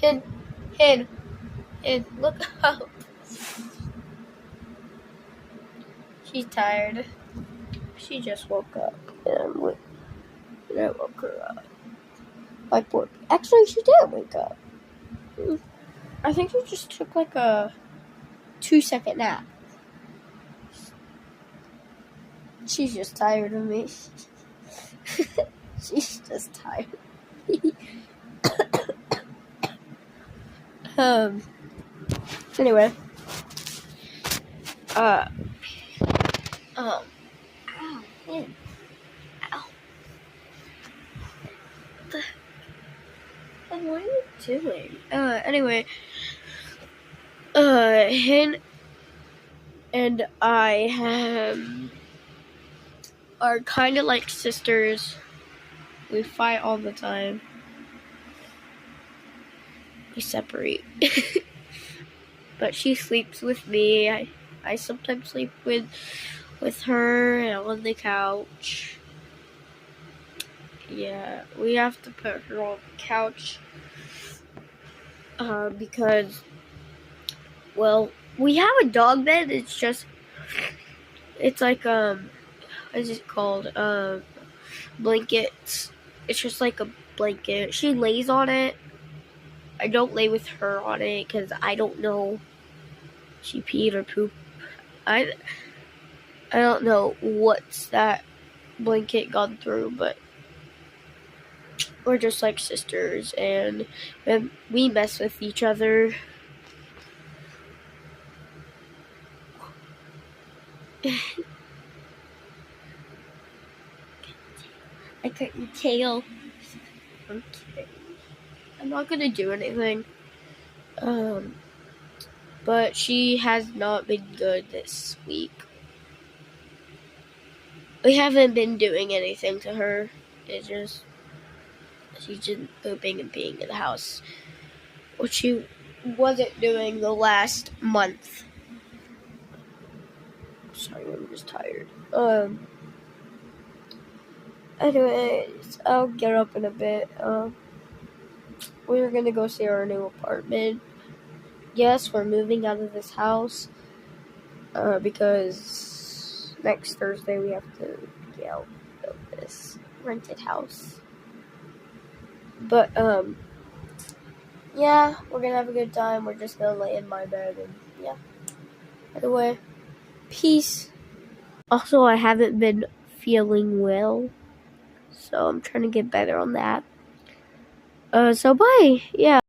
Hen, look up. She's tired. She just woke up. And I woke her up. Actually, she did wake up. I think she just took like a 2-second nap. She's just tired of me. She's just tired. Anyway. Ow. Ow. What are you doing? Anyway. Hen and I are kind of like sisters. We fight all the time. We separate. But she sleeps with me. I sometimes sleep with her on the couch. Yeah, we have to put her on the couch because, well, we have a dog bed. It's like what is it called? Blankets. It's just like a blanket. She lays on it. I don't lay with her on it because I don't know. She peed or pooped. I don't know what's that blanket gone through, but we're just like sisters, and we mess with each other. I cut your tail. Okay. I'm not gonna do anything. But she has not been good this week. We haven't been doing anything to her. She's just pooping and peeing in the house, which she wasn't doing the last month. Sorry, I'm just tired. Anyways, I'll get up in a bit. We're gonna go see our new apartment. Yes, we're moving out of this house because next Thursday we have to get out of this rented house. But yeah, we're gonna have a good time. We're just gonna lay in my bed and yeah. Anyway, peace. Also, I haven't been feeling well, so I'm trying to get better on that. So bye. Yeah.